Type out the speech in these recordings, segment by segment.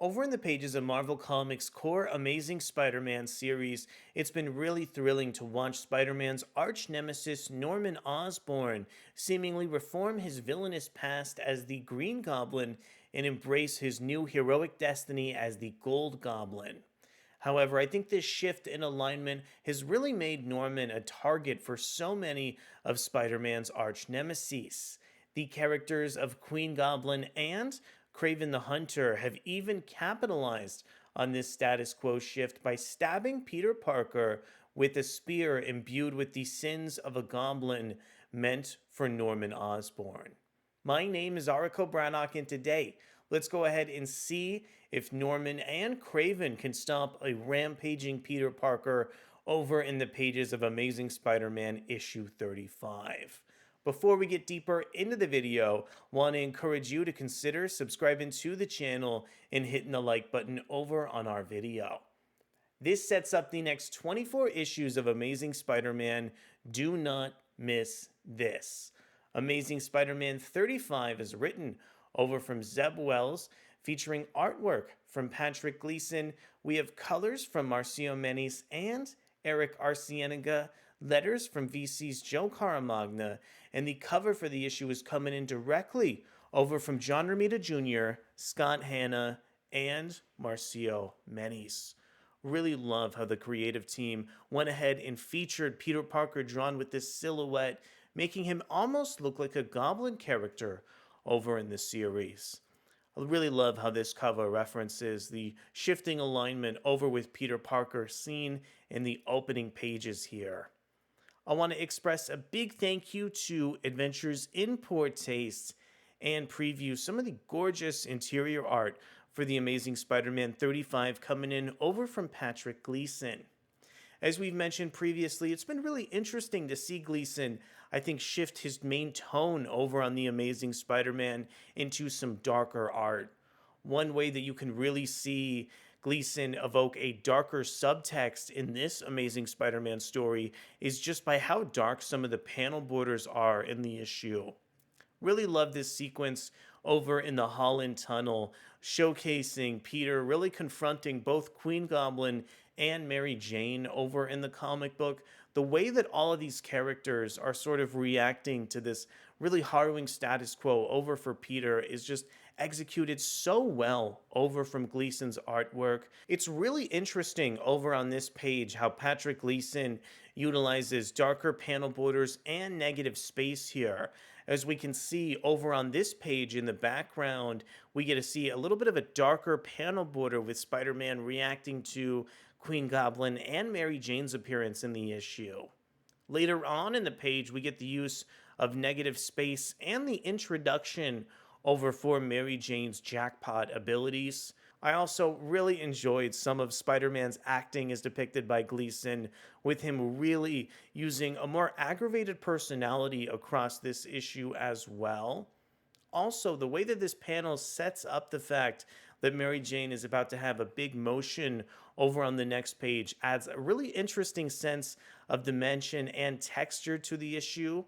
Over in the pages of Marvel Comics' core Amazing Spider-Man series, it's been really thrilling to watch Spider-Man's arch nemesis Norman Osborn seemingly reform his villainous past as the Green Goblin and embrace his new heroic destiny as the Gold Goblin. However, I think this shift in alignment has really made Norman a target for so many of Spider Man's arch nemesis. The characters of Queen Goblin and Kraven the Hunter have even capitalized on this status quo shift by stabbing Peter Parker with a spear imbued with the sins of a goblin meant for Norman Osborn. My name is Arico Brannock, and today, let's go ahead and see if Norman and Kraven can stop a rampaging Peter Parker over in the pages of Amazing Spider-Man issue 35. Before we get deeper into the video, want to encourage you to consider subscribing to the channel and hitting the like button over on our video. This sets up the next 24 issues of Amazing Spider-Man. Do not miss this. Amazing Spider-Man 35 is written over from Zeb Wells, featuring artwork from Patrick Gleason. We have colors from Marcio Menyz and Erick Arciniega, letters from VC's Joe Caramagna, and the cover for the issue is coming in directly over from John Romita Jr., Scott Hanna, and Marcio Menyz. Really love how the creative team went ahead and featured Peter Parker drawn with this silhouette, making him almost look like a Goblin character over in the series. I really love how this cover references the shifting alignment over with Peter Parker seen in the opening pages here. I want to express a big thank you to Adventures in Poor Taste and preview some of the gorgeous interior art for the Amazing Spider-Man 35 coming in over from Patrick Gleason. As we've mentioned previously, it's been really interesting to see Gleason, I think, shift his main tone over on the Amazing Spider-Man into some darker art. One way that you can really see Gleason evoke a darker subtext in this Amazing Spider-Man story is just by how dark some of the panel borders are in the issue. Really love this sequence over in the Holland Tunnel, showcasing Peter really confronting both Queen Goblin and Mary Jane over in the comic book. The way that all of these characters are sort of reacting to this really harrowing status quo over for Peter is just executed so well over from Gleason's artwork. It's really interesting over on this page how Patrick Gleason utilizes darker panel borders and negative space here. As we can see over on this page in the background, we get to see a little bit of a darker panel border with Spider-Man reacting to Queen Goblin and Mary Jane's appearance in the issue. Later on in the page, we get the use of negative space and the introduction over for Mary Jane's jackpot abilities. I also really enjoyed some of Spider-Man's acting as depicted by Gleason, with him really using a more aggravated personality across this issue as well. Also, the way that this panel sets up the fact that Mary Jane is about to have a big motion over on the next page adds a really interesting sense of dimension and texture to the issue.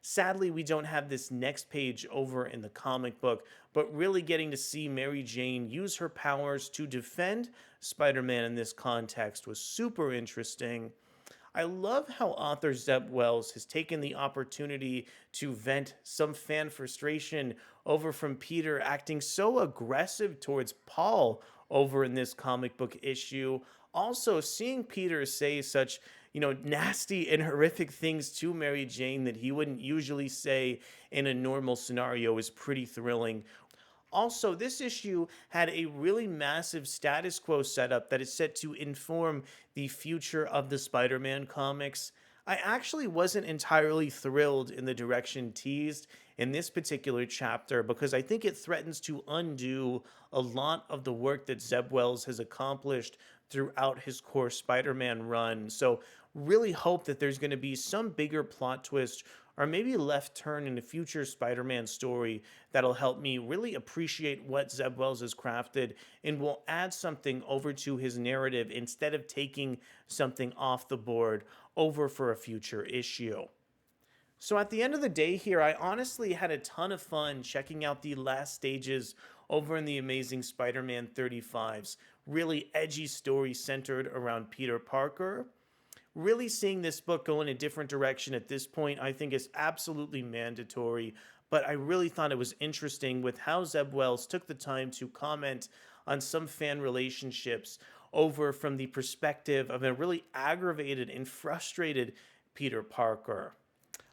Sadly, we don't have this next page over in the comic book, but really getting to see Mary Jane use her powers to defend Spider-Man in this context was super interesting. I love how author Zeb Wells has taken the opportunity to vent some fan frustration over from Peter acting so aggressive towards Paul over in this comic book issue. Also, seeing Peter say such, nasty and horrific things to Mary Jane that he wouldn't usually say in a normal scenario is pretty thrilling. Also, this issue had a really massive status quo setup that is set to inform the future of the Spider-Man comics. I actually wasn't entirely thrilled in the direction teased in this particular chapter because I think it threatens to undo a lot of the work that Zeb Wells has accomplished throughout his core Spider-Man run. So really hope that there's going to be some bigger plot twist or maybe left turn in a future Spider-Man story that'll help me really appreciate what Zeb Wells has crafted and will add something over to his narrative instead of taking something off the board over for a future issue. So at the end of the day here, I honestly had a ton of fun checking out the last stages over in the Amazing Spider-Man 35's really edgy story centered around Peter Parker. Really seeing this book go in a different direction at this point, I think is absolutely mandatory. But I really thought it was interesting with how Zeb Wells took the time to comment on some fan relationships over from the perspective of a really aggravated and frustrated Peter Parker.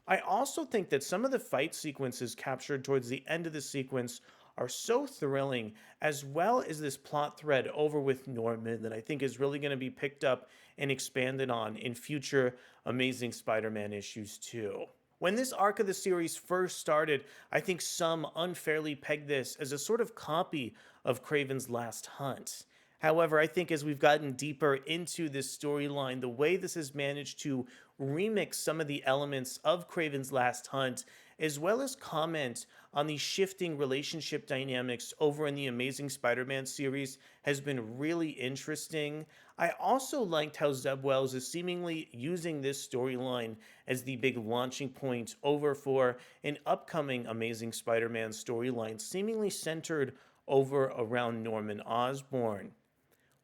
I also think that some of the fight sequences captured towards the end of the sequence are so thrilling, as well as this plot thread over with Norman that I think is really going to be picked up and expanded on in future Amazing Spider-Man issues too. When this arc of the series first started, I think some unfairly pegged this as a sort of copy of Kraven's Last Hunt. However, I think as we've gotten deeper into this storyline, the way this has managed to remix some of the elements of Kraven's Last Hunt, as well as comment on the shifting relationship dynamics over in the Amazing Spider-Man series, has been really interesting. I also liked how Zeb Wells is seemingly using this storyline as the big launching point over for an upcoming Amazing Spider-Man storyline, seemingly centered over around Norman Osborn.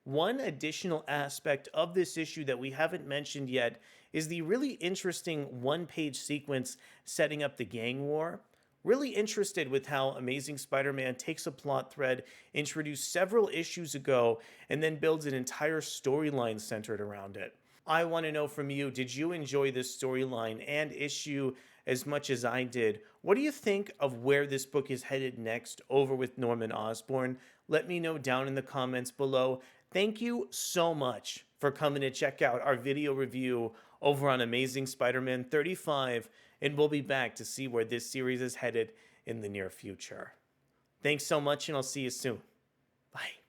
One additional aspect of this issue that we haven't mentioned yet is the really interesting one-page sequence setting up the gang war. Really interested with how Amazing Spider-Man takes a plot thread introduced several issues ago and then builds an entire storyline centered around it. I want to know from you, did you enjoy this storyline and issue as much as I did? What do you think of where this book is headed next over with Norman Osborn? Let me know down in the comments below. Thank you so much for coming to check out our video review over on Amazing Spider-Man 35, and we'll be back to see where this series is headed in the near future. Thanks so much, and I'll see you soon. Bye.